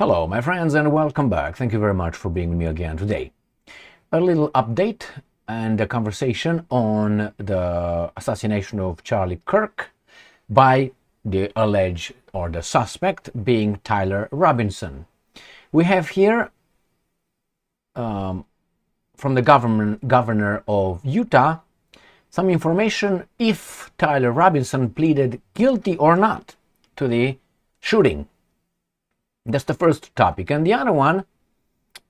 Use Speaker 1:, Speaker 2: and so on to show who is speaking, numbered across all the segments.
Speaker 1: Hello, my friends, and welcome back. Thank you very much for being with me again today. A little update and a conversation on the assassination of Charlie Kirk by the alleged or the suspect being Tyler Robinson. We have here from the governor of Utah some information if Tyler Robinson pleaded guilty or not to the shooting. That's the first topic. And the other one,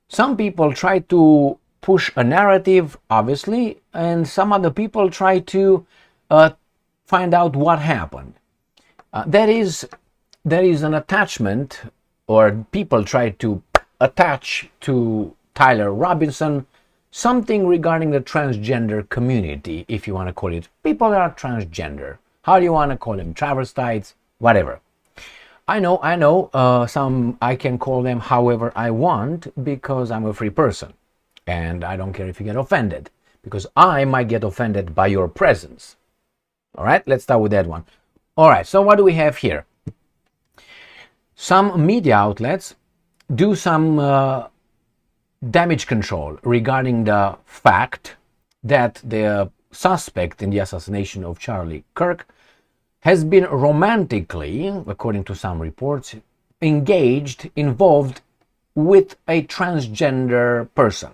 Speaker 1: some people try to push a narrative, obviously, and some other people try to find out what happened. There is an attachment, or people try to attach to Tyler Robinson something regarding the transgender community, if you want to call it. People are transgender. How do you want to call them? Travestites, whatever. I know, some I can call them however I want because I'm a free person and I don't care if you get offended because I might get offended by your presence. All right, let's start with that one. All right, so what do we have here? Some media outlets do some damage control regarding the fact that the suspect in the assassination of Charlie Kirk has been romantically, according to some reports, involved with a transgender person.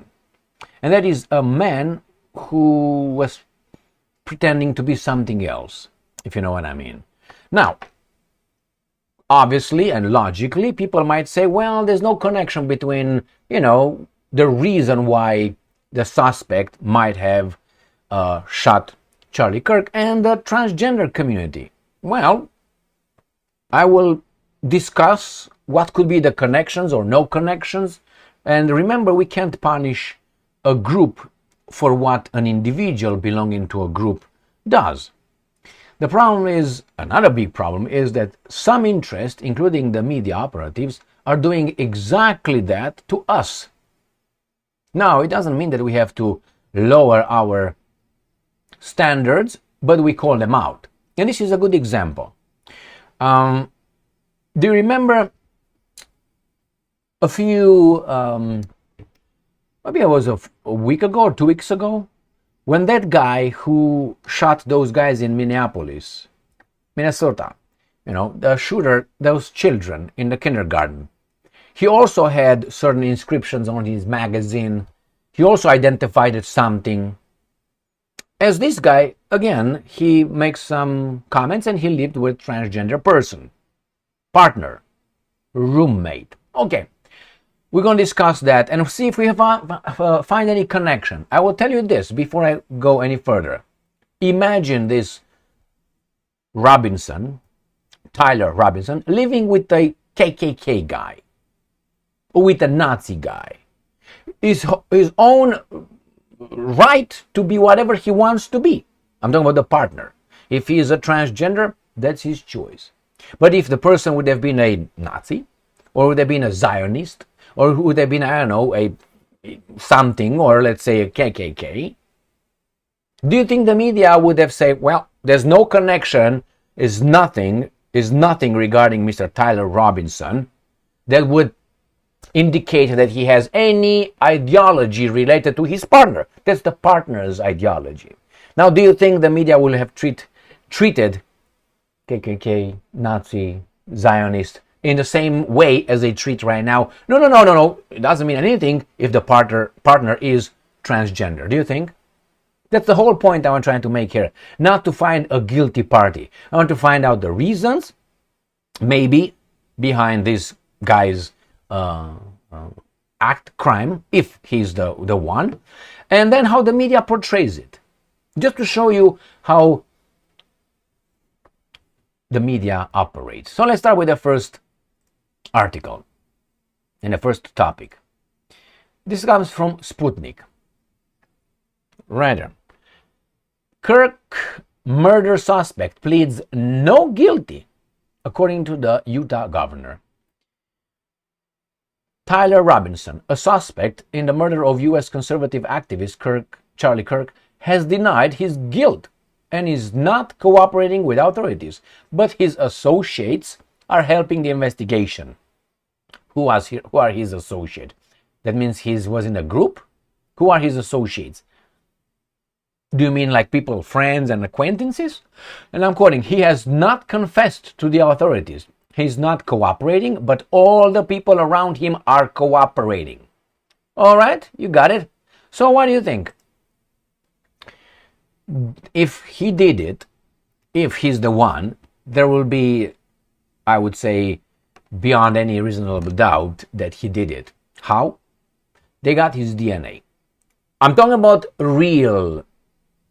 Speaker 1: And that is a man who was pretending to be something else, if you know what I mean. Now, obviously and logically, people might say, well, there's no connection between, the reason why the suspect might have shot Charlie Kirk and the transgender community. Well, I will discuss what could be the connections or no connections. And remember, we can't punish a group for what an individual belonging to a group does. The problem is, another big problem is that some interest, including the media operatives, are doing exactly that to us. Now, it doesn't mean that we have to lower our standards, but we call them out. And this is a good example. Do you remember a few, maybe it was a week ago or 2 weeks ago, when that guy who shot those guys in Minneapolis, Minnesota, the shooter, those children in the kindergarten, he also had certain inscriptions on his magazine. He also identified as something. As this guy, again, he makes some comments and he lived with transgender person, partner, roommate. Okay, we're going to discuss that and see if we find any connection. I will tell you this before I go any further. Imagine this Robinson, Tyler Robinson, living with a KKK guy, or with a Nazi guy. His own right to be whatever he wants to be. I'm talking about the partner. If he is a transgender, that's his choice. But if the person would have been a Nazi, or would have been a Zionist, or would have been, a something, or let's say a KKK, do you think the media would have said, well, there's no connection, is nothing regarding Mr. Tyler Robinson that would indicate that he has any ideology related to his partner? That's the partner's ideology. Now, do you think the media will have treated KKK, Nazi, Zionist in the same way as they treat right now? No. It doesn't mean anything if the partner is transgender. Do you think? That's the whole point I'm trying to make here. Not to find a guilty party. I want to find out the reasons, maybe, behind this guy's crime, if he's the one, and then how the media portrays it. Just to show you how the media operates. So let's start with the first article and the first topic. This comes from Sputnik. Rather, Kirk murder suspect pleads no guilty, according to the Utah governor. Tyler Robinson, a suspect in the murder of U.S. conservative activist Charlie Kirk, has denied his guilt and is not cooperating with authorities, but his associates are helping the investigation. Who are his associates? That means he was in a group? Who are his associates? Do you mean like people, friends and acquaintances? And I'm quoting, he has not confessed to the authorities. He's not cooperating, but all the people around him are cooperating. All right, you got it. So what do you think? If he did it, if he's the one, there will be, I would say, beyond any reasonable doubt that he did it. How? They got his DNA. I'm talking about real,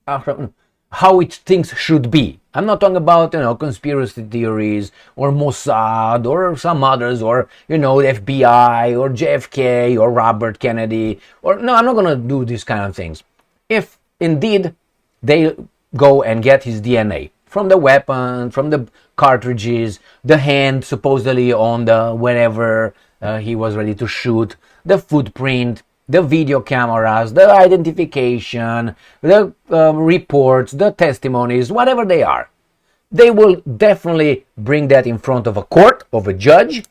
Speaker 1: how things should be. I'm not talking about, conspiracy theories or Mossad or some others or, the FBI or JFK or Robert Kennedy no, I'm not going to do these kind of things. If indeed they go and get his DNA from the weapon, from the cartridges, the hand supposedly on the wherever he was ready to shoot, the footprint, the video cameras, the identification, the reports, the testimonies, whatever they are. They will definitely bring that in front of a court, of a judge,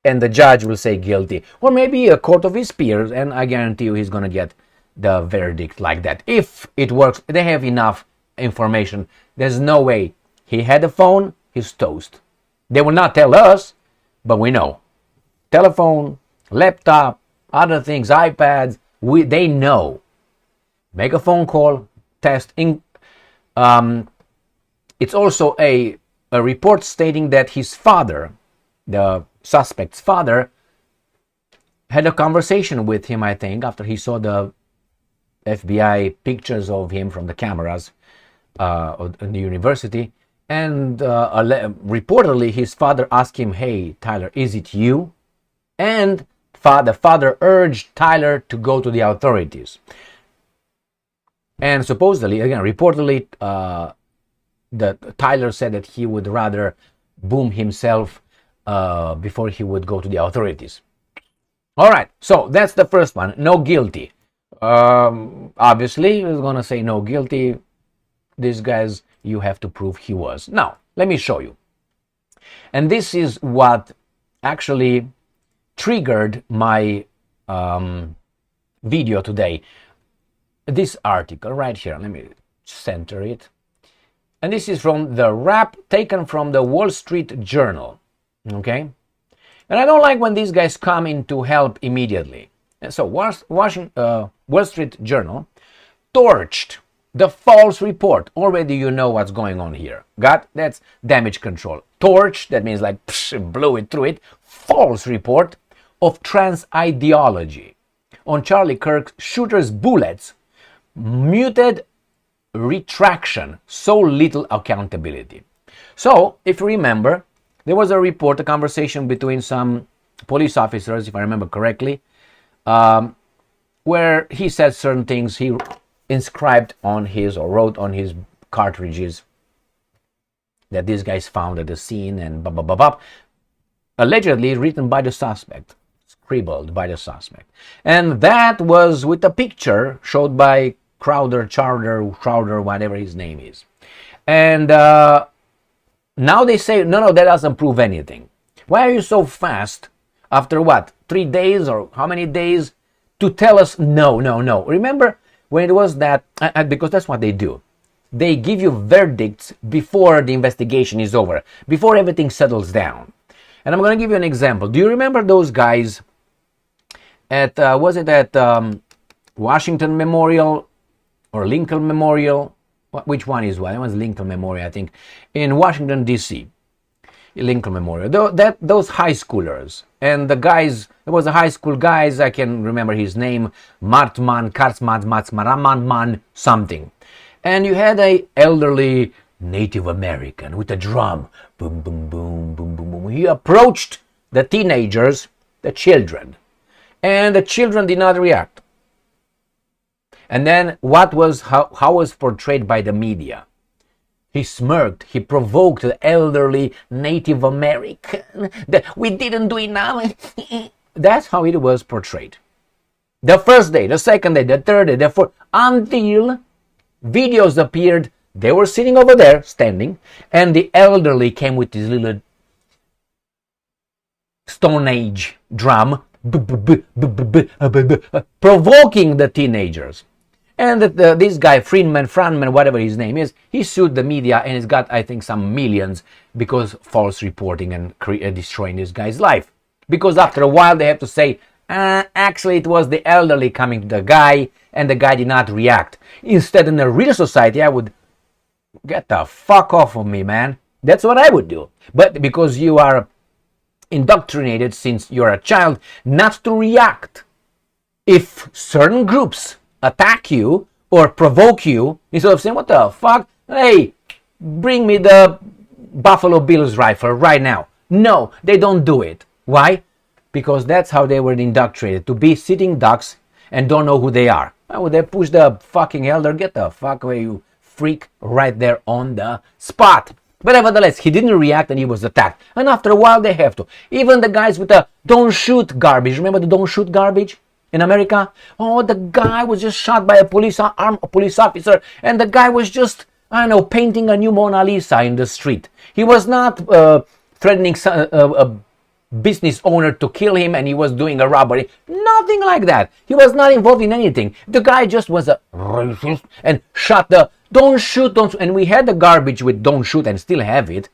Speaker 1: and the judge will say guilty. Or maybe a court of his peers, and I guarantee you he's going to get the verdict like that. If it works, they have enough information. There's no way. He had a phone, he's toast. They will not tell us, but we know. Telephone, laptop, other things, iPads, they know. Make a phone call, test. It's also a report stating that his father, the suspect's father, had a conversation with him, I think, after he saw the FBI pictures of him from the cameras in the university. And reportedly, his father asked him, "Hey, Tyler, is it you?" And the father urged Tyler to go to the authorities. And supposedly, again, reportedly, Tyler said that he would rather boom himself before he would go to the authorities. All right, so that's the first one. No guilty. Obviously, he's going to say no guilty. These guys, you have to prove he was. Now, let me show you. And this is what actually triggered my video today. This article right here. Let me center it. And this is from the wrap taken from the Wall Street Journal. Okay? And I don't like when these guys come in to help immediately. And so Wall Street Journal torched the false report. Already you know what's going on here. That's damage control. Torch, that means like blow it through it. False report of trans ideology on Charlie Kirk's shooter's bullets. Muted retraction. So little accountability. So, if you remember, there was a report, a conversation between some police officers, if I remember correctly, where he said certain things he inscribed on his or wrote on his cartridges that these guys found at the scene and blah, blah, blah, blah. Allegedly written by the suspect, scribbled by the suspect. And that was with a picture showed by Crowder, whatever his name is. And now they say, no, that doesn't prove anything. Why are you so fast, after what, 3 days or how many days, to tell us no? Remember when it was that, because that's what they do. They give you verdicts before the investigation is over, before everything settles down. And I'm going to give you an example. Do you remember those guys at, was it at Washington Memorial or Lincoln Memorial? Which one is what? It was Lincoln Memorial, I think, in Washington, D.C. Lincoln Memorial. Those high schoolers. And the guys, it was the high school guys, I can remember his name, Martman, Karsmat, Matsmaraman, something. And you had a elderly Native American with a drum. Boom, boom, boom, boom, boom, boom. He approached the teenagers, the children. And the children did not react. And then how was portrayed by the media? He smirked, he provoked the elderly Native American. We didn't do enough. That's how it was portrayed. The first day, the second day, the third day, the fourth, until videos appeared. They were sitting over there, standing, and the elderly came with his little Stone Age drum, provoking the teenagers. And this guy, Franman, whatever his name is, he sued the media and he's got, I think, some millions because false reporting and destroying this guy's life. Because after a while they have to say, actually it was the elderly coming to the guy and the guy did not react. Instead, in a real society, I would get the fuck off of me, man. That's what I would do. But because you are indoctrinated since you're a child not to react if certain groups attack you or provoke you, instead of saying, what the fuck? Hey, bring me the Buffalo Bills rifle right now. No, they don't do it. Why? Because that's how they were indoctrinated, to be sitting ducks and don't know who they are. Why would they push the fucking elder? Get the fuck away, you freak, right there on the spot. But nevertheless, he didn't react and he was attacked. And after a while, they have to. Even the guys with the don't shoot garbage. Remember the don't shoot garbage in America? Oh, the guy was just shot by a police officer. And the guy was just, I don't know, painting a new Mona Lisa in the street. He was not threatening a business owner to kill him and he was doing a robbery. Nothing like that. He was not involved in anything. The guy just was a racist and shot the don't shoot, and we had the garbage with don't shoot and still have it.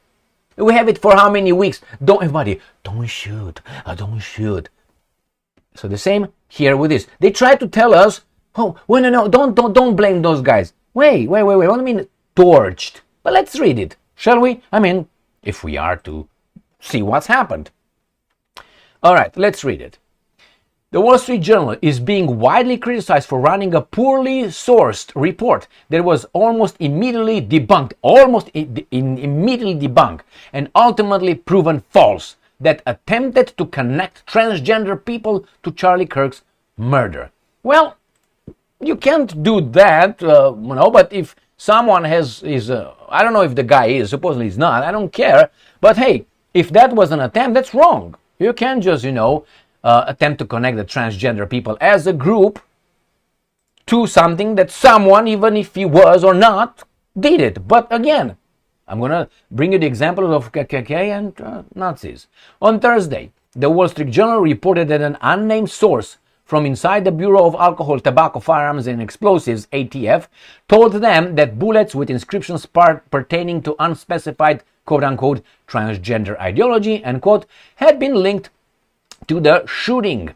Speaker 1: We have it for how many weeks? Everybody, don't shoot, don't shoot. So the same here with this. They try to tell us, oh, well, no, don't blame those guys. Wait. What do you mean torched? But let's read it, shall we? I mean, if we are to see what's happened. All right, let's read it. The Wall Street Journal is being widely criticized for running a poorly sourced report that was almost immediately debunked, and ultimately proven false, that attempted to connect transgender people to Charlie Kirk's murder. Well, you can't do that, but if someone I don't know if the guy is, supposedly he's not, I don't care, but hey, if that was an attempt, that's wrong. You can't just, attempt to connect the transgender people as a group to something that someone, even if he was or not, did it. But again, I'm going to bring you the example of KKK and Nazis. On Thursday, the Wall Street Journal reported that an unnamed source from inside the Bureau of Alcohol, Tobacco, Firearms and Explosives, ATF, told them that bullets with inscriptions pertaining to unspecified quote-unquote transgender ideology, end quote, had been linked to the shooting.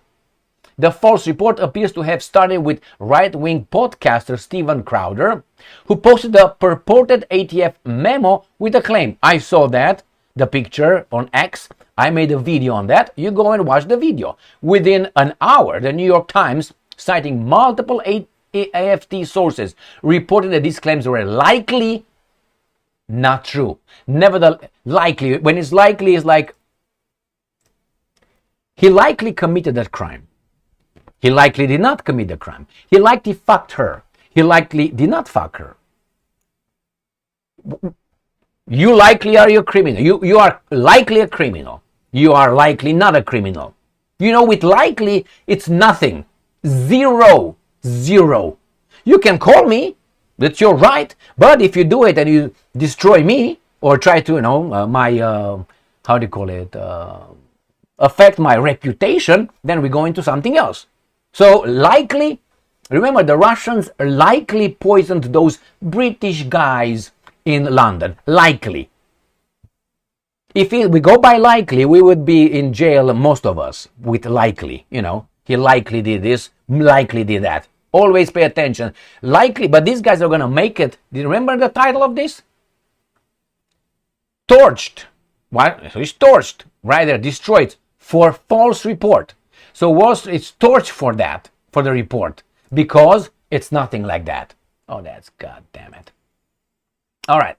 Speaker 1: The false report appears to have started with right-wing podcaster Steven Crowder, who posted a purported ATF memo with a claim. I saw that, the picture on X. I made a video on that. You go and watch the video. Within an hour, the New York Times, citing multiple AFT sources, reported that these claims were likely not true. Nevertheless, likely, when it's likely, it's like he likely committed that crime. He likely did not commit the crime. He likely fucked her. He likely did not fuck her. You likely are a criminal. You are likely a criminal. You are likely not a criminal. With likely, it's nothing. Zero. You can call me. That's your right. But if you do it and you destroy me or try to, affect my reputation, then we go into something else. So likely, remember the Russians likely poisoned those British guys in London. Likely. If we go by likely, we would be in jail, most of us, with likely. He likely did this, likely did that. Always pay attention. Likely, but these guys are going to make it. Do you remember the title of this? Torched. What? So it's torched. Right there, destroyed. For false report. So it's torched for that, for the report, because it's nothing like that. Oh, that's goddamn it. All right.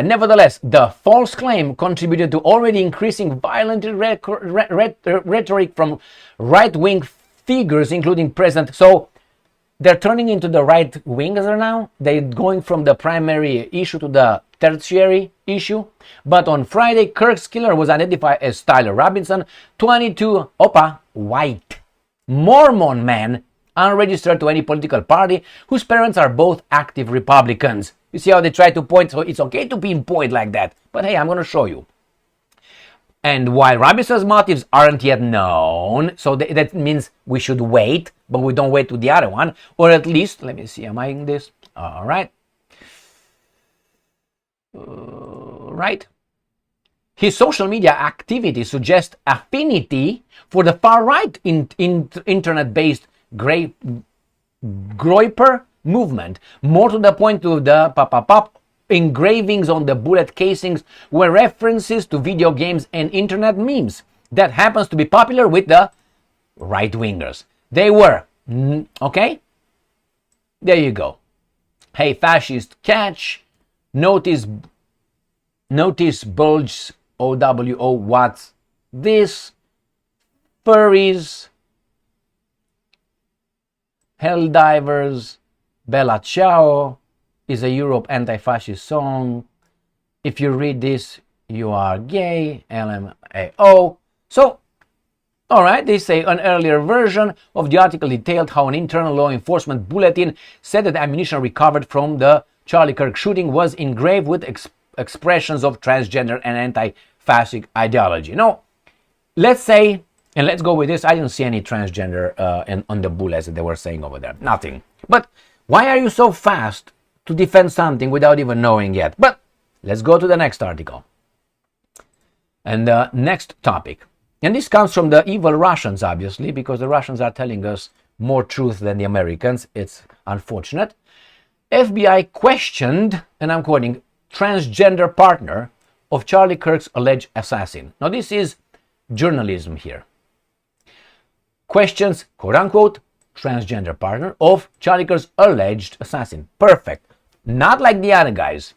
Speaker 1: Nevertheless, the false claim contributed to already increasing violent rhetoric from right-wing figures, including President. So they're turning into the right wingers now. They're going from the primary issue to the tertiary issue. But on Friday, Kirk's killer was identified as Tyler Robinson, 22, white, Mormon man, unregistered to any political party, whose parents are both active Republicans. You see how they try to point? So it's okay to pinpoint like that. But hey, I'm going to show you. And while Robinson's motives aren't yet known, so that means we should wait, but we don't wait to the other one, or at least, let me see, am I in this? All right. Right. His social media activity suggests affinity for the far-right internet-based Groyper movement. More to the point, to the engravings on the bullet casings were references to video games and internet memes. That happens to be popular with the right-wingers. They were. Okay? There you go. Hey, fascist, catch. Notice bulge, OWO, what's this? Furries, Helldivers, Bella Ciao is a Europe anti-fascist song. If you read this, you are gay, LMAO. So, alright, they say an earlier version of the article detailed how an internal law enforcement bulletin said that the ammunition recovered from the Charlie Kirk shooting was engraved with expressions of transgender and anti-fascist ideology. Now, let's say, and let's go with this, I didn't see any transgender on the bullets that they were saying over there. Nothing. But why are you so fast to defend something without even knowing yet? But let's go to the next article. And the next topic. And this comes from the evil Russians, obviously, because the Russians are telling us more truth than the Americans. It's unfortunate. FBI questioned, and I'm quoting, transgender partner of Charlie Kirk's alleged assassin. Now, this is journalism here. Questions, quote unquote, transgender partner of Charlie Kirk's alleged assassin. Perfect. Not like the other guys.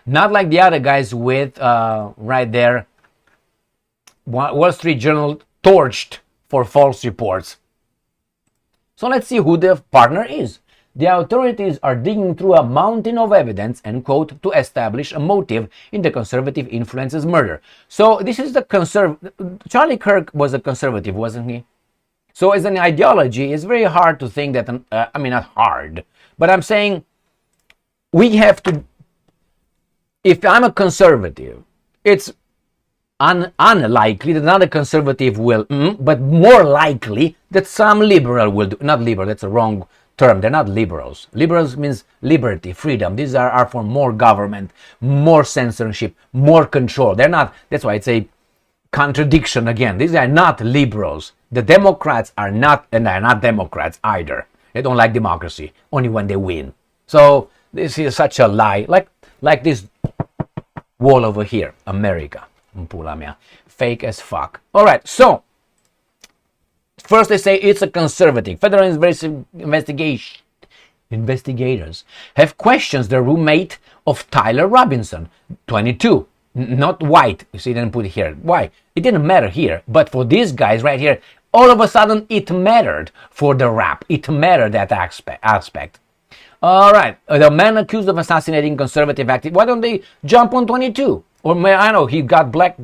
Speaker 1: Not like the other guys with, right there, Wall Street Journal torched for false reports. So let's see who the partner is. The authorities are digging through a mountain of evidence, end quote, to establish a motive in the conservative influence's murder. So this is the Charlie Kirk was a conservative, wasn't he? So as an ideology, it's very hard to think that, I mean, not hard, but I'm saying we have to, if I'm a conservative, it's unlikely that another conservative will, but more likely that some liberal will do, not liberal, that's a wrong term, they're not liberals. Liberals means liberty, freedom. These are for more government, more censorship, more control. They're not, that's why it's a contradiction again. These are not liberals. The Democrats are not, and they're not Democrats either. They don't like democracy, only when they win. So this is such a lie, like this wall over here, America. Pula mea. Fake as fuck. Alright, so first they say it's a conservative. Federal investigators have questioned the roommate of Tyler Robinson, 22. Not white. You see, they didn't put it here. Why? It didn't matter here. But for these guys right here, all of a sudden it mattered for the rap. It mattered, that aspect. Alright, the man accused of assassinating conservative activists, why don't they jump on 22? Or I know, he got black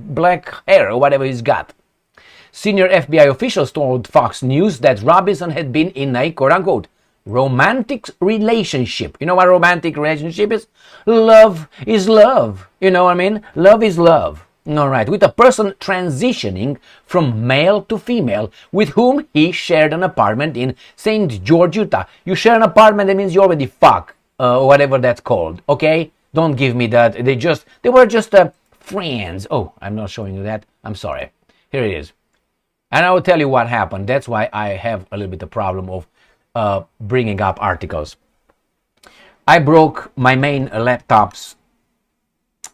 Speaker 1: hair or whatever he's got. Senior FBI officials told Fox News that Robinson had been in a, quote-unquote, romantic relationship. You know what a romantic relationship is? Love is love. You know what I mean? Love is love. All right, with a person transitioning from male to female with whom he shared an apartment in St. George, Utah. You share an apartment, that means you already fuck, whatever that's called, okay? Don't give me that. They were just friends. Oh, I'm not showing you that. I'm sorry. Here it is. And I will tell you what happened. That's why I have a little bit of problem of bringing up articles. I broke my main laptop's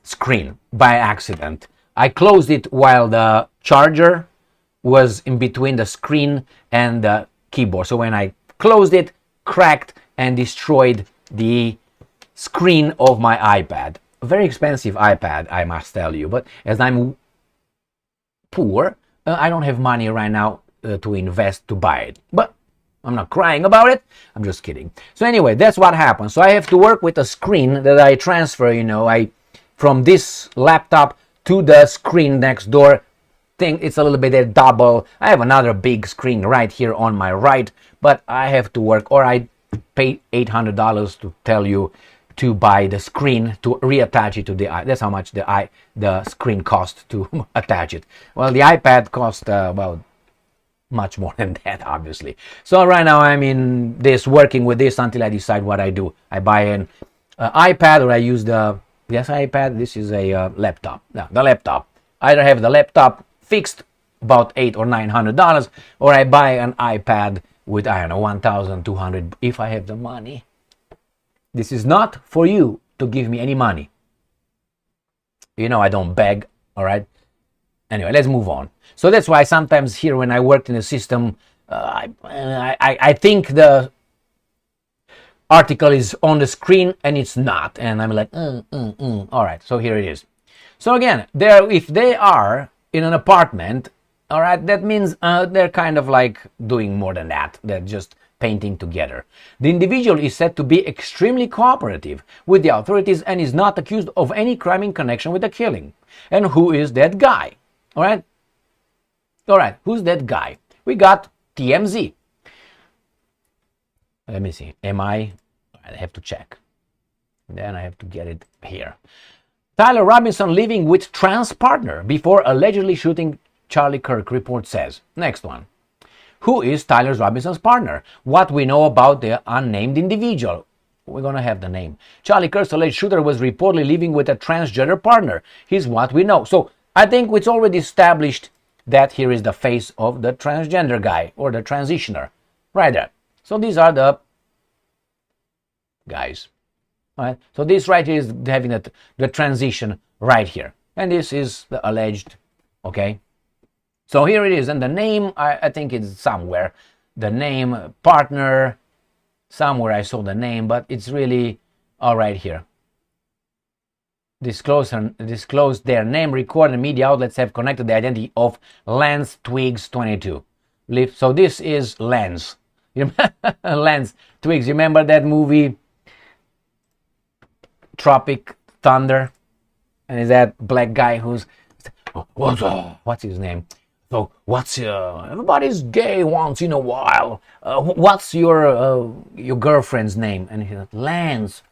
Speaker 1: screen by accident. I closed it while the charger was in between the screen and the keyboard. So when I closed it, cracked and destroyed the screen of my iPad. A very expensive iPad, I must tell you. But as I'm poor, I don't have money right now to invest to buy it. But I'm not crying about it. I'm just kidding. So anyway, that's what happened. So I have to work with a screen that I transfer, from this laptop to the screen next door. It's a little bit a double. I have another big screen right here on my right, but I have to work, or I pay $800 to tell you to buy the screen to reattach it to the eye. That's how much the screen cost to attach it. Well, the iPad cost about much more than that, obviously. So right now I'm in this, working with this until I decide what I do. I buy an iPad, or I use the iPad. This is a laptop. Now the laptop. Either have the laptop fixed about $800 or $900, or I buy an iPad with, I don't know, $1,200 if I have the money. This is not for you to give me any money. You know I don't beg, all right? Anyway, let's move on. So that's why sometimes here when I worked in the system, I think the article is on the screen and it's not. And I'm like, all right, so here it is. So again, if they are in an apartment, all right, that means they're kind of like doing more than that. They're just painting together. The individual is said to be extremely cooperative with the authorities and is not accused of any crime in connection with the killing. And who is that guy? All right, who's that guy? We got TMZ. Let me see. I have to check. Then I have to get it here. Tyler Robinson living with trans partner before allegedly shooting Charlie Kirk, report says. Next one. Who is Tyler Robinson's partner? What we know about the unnamed individual. We're going to have the name. Charlie Kirk's alleged shooter was reportedly living with a transgender partner. Here's what we know. So I think it's already established that here is the face of the transgender guy or the transitioner. Right there. So these are the guys. All right. So this right here is having the transition right here. And this is the alleged, okay? So here it is, and the name, I think it's somewhere. The name, partner, somewhere I saw the name, but it's really all right here. Disclosed their name, recorded media outlets have connected the identity of Lance Twiggs, 22. So this is Lance. Lance Twiggs, you remember that movie, Tropic Thunder? And is that black guy who's, what's his name? So what's everybody's gay once in a while. What's your girlfriend's name? And he's like, Lance.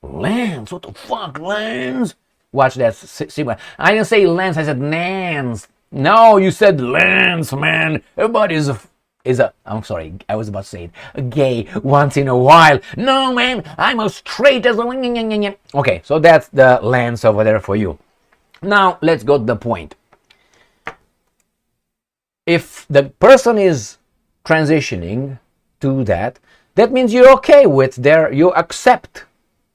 Speaker 1: Lance, what the fuck, Lance? Watch that sequence. I didn't say Lance, I said Nance. No, you said Lance, man. Everybody is a I'm sorry, I was about to say it, a gay once in a while. No, man, I'm as straight as a... Okay, so that's the Lance over there for you. Now, let's go to the point. If the person is transitioning to that means you're okay with you accept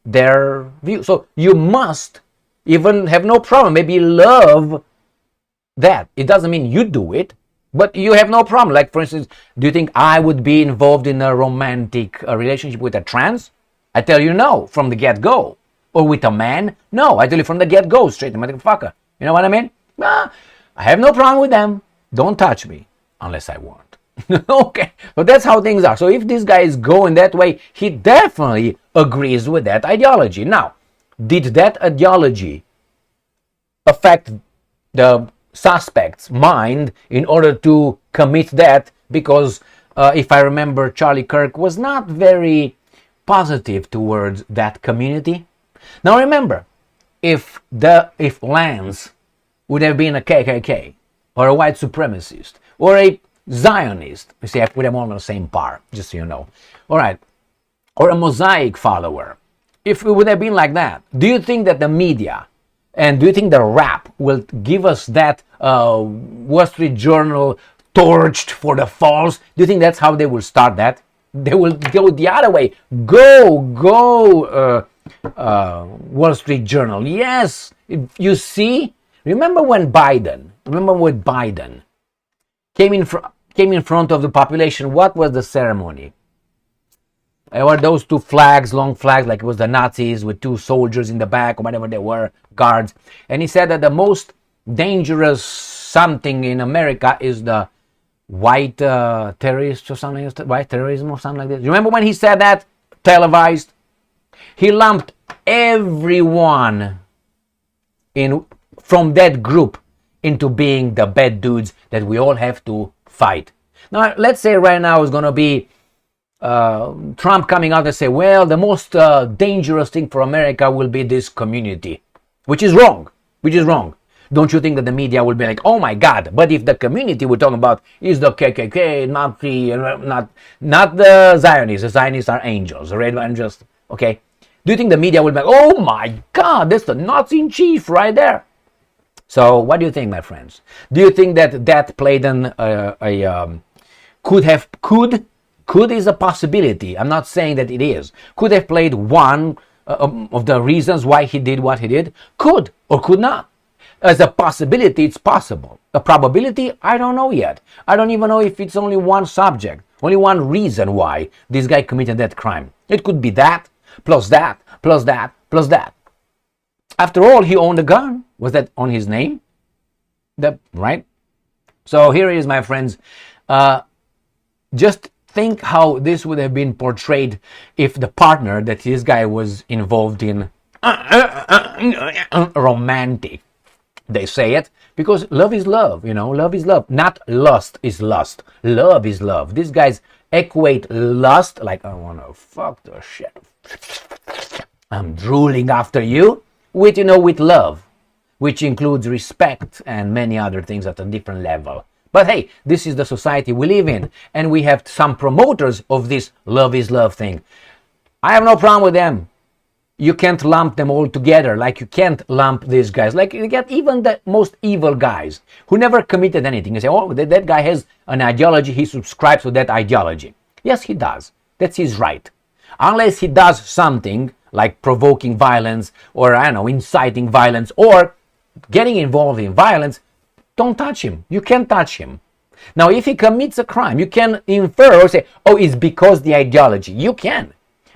Speaker 1: their view. So you must even have no problem, maybe love that. It doesn't mean you do it, but you have no problem. Like, for instance, do you think I would be involved in a romantic relationship with a trans? I tell you no, from the get-go. Or with a man? No, I tell you from the get-go, straight motherfucker. You know what I mean? I have no problem with them. Don't touch me unless I want. Okay, so that's how things are. So if this guy is going that way, he definitely agrees with that ideology. Now, did that ideology affect the suspect's mind in order to commit that? Because if I remember, Charlie Kirk was not very positive towards that community. Now remember, if Lance would have been a KKK, or a white supremacist, or a Zionist. You see, I put them all on the same par, just so you know. All right. Or a Mosaic follower. If it would have been like that, do you think that the media, and do you think the rap will give us that Wall Street Journal torched for the false? Do you think that's how they will start that? They will go the other way. Go, Wall Street Journal. Yes, you see? Remember when Biden came in front of the population? What was the ceremony? There were those two flags, long flags, like it was the Nazis with two soldiers in the back or whatever they were, guards. And he said that the most dangerous something in America is the white terrorists or something, white terrorism or something like this. Remember when he said that? Televised. He lumped everyone from that group into being the bad dudes that we all have to fight. Now, let's say right now is going to be Trump coming out and say, well, the most dangerous thing for America will be this community, which is wrong, Don't you think that the media will be like, oh my God, but if the community we're talking about is the KKK, not the Zionists are angels, right? And just, okay. Do you think the media will be like, oh my God, that's the Nazi in chief right there? So what do you think, my friends? Do you think that played could is a possibility? I'm not saying that it is. Could have played one of the reasons why he did what he did? Could or could not. As a possibility, it's possible. A probability, I don't know yet. I don't even know if it's only one subject, only one reason why this guy committed that crime. It could be that, plus that, plus that, plus that. After all, he owned a gun. Was that on his name? Right? So here it is, my friends. Just think how this would have been portrayed if the partner that this guy was involved in romantic. They say it because love is love, love is love. Not lust is lust. Love is love. These guys equate lust like, I want to fuck the shit. I'm drooling after you with love, which includes respect and many other things at a different level. But hey, this is the society we live in, and we have some promoters of this love is love thing. I have no problem with them. You can't lump them all together, like you can't lump these guys. Like you get even the most evil guys who never committed anything. You say, oh, that guy has an ideology, he subscribes to that ideology. Yes, he does. That's his right. Unless he does something like provoking violence or, inciting violence or getting involved in violence, don't touch him. You can't touch him. Now, if he commits a crime, you can infer or say, oh, it's because the ideology. You can.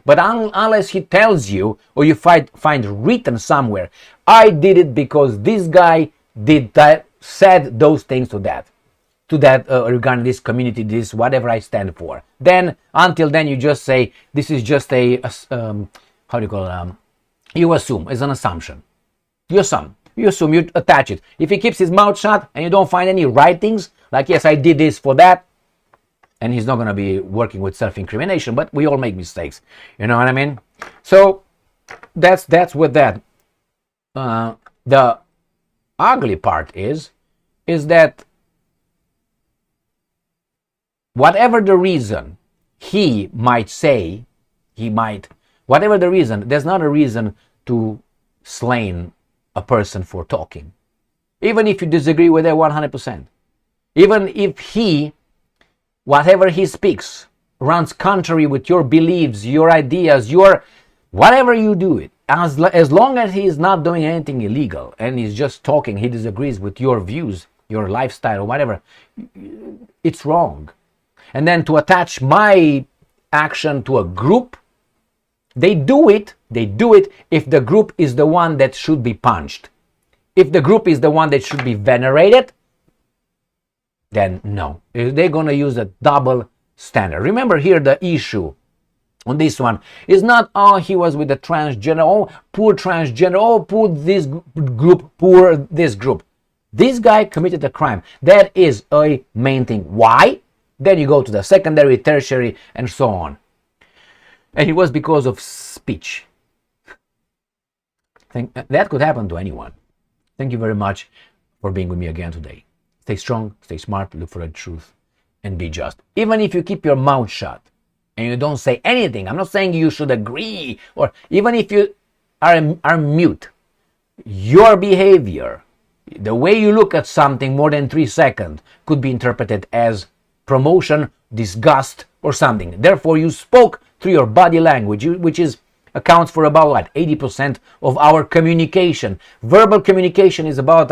Speaker 1: But unless he tells you or you find written somewhere, I did it because this guy did that, said those things to that regarding this community, this whatever I stand for. Then, until then, you just say, this is just you assume, it's an assumption. You assume, you attach it. If he keeps his mouth shut and you don't find any writings, like, yes, I did this for that, and he's not going to be working with self-incrimination, but we all make mistakes. You know what I mean? So that's with that. The ugly part is that whatever the reason he might say, whatever the reason, there's not a reason to slay a person for talking. Even if you disagree with it 100%. Even if whatever he speaks runs contrary with your beliefs, your ideas, whatever you do it, as long as he is not doing anything illegal and he's just talking, he disagrees with your views, your lifestyle or whatever, it's wrong. And then to attach my action to a group, they do it if the group is the one that should be punched. If the group is the one that should be venerated, then no. They're going to use a double standard. Remember here, the issue on this one is not, oh, he was with the transgender, oh, poor transgender, oh, poor this group, poor this group. This guy committed a crime. That is a main thing. Why? Then you go to the secondary, tertiary, and so on. And it was because of speech. That could happen to anyone. Thank you very much for being with me again today. Stay strong, stay smart, look for the truth, and be just. Even if you keep your mouth shut and you don't say anything, I'm not saying you should agree, or even if you are mute, your behavior, the way you look at something more than 3 seconds could be interpreted as promotion, disgust, or something. Therefore, you spoke through your body language, which accounts for about 80% of our communication. Verbal communication is about,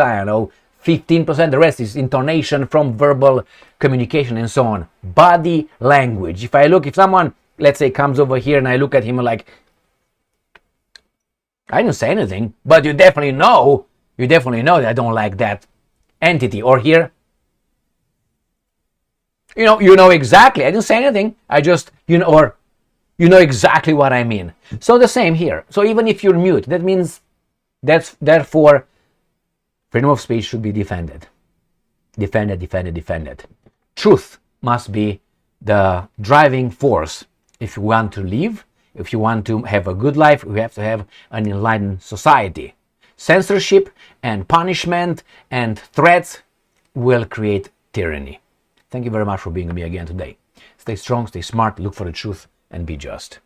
Speaker 1: 15%. The rest is intonation from verbal communication and so on. Body language. If someone, let's say, comes over here and I look at him like, I didn't say anything, but you definitely know that I don't like that entity. Or here, you know exactly. I didn't say anything. I just, or you know exactly what I mean. So the same here. So even if you're mute, that means therefore freedom of speech should be defended. Defended. Truth must be the driving force If you want to live, if you want to have a good life, you have to have an enlightened society. Censorship and punishment and threats will create tyranny. Thank you very much for being with me again today. Stay strong, stay smart, look for the truth, and be just.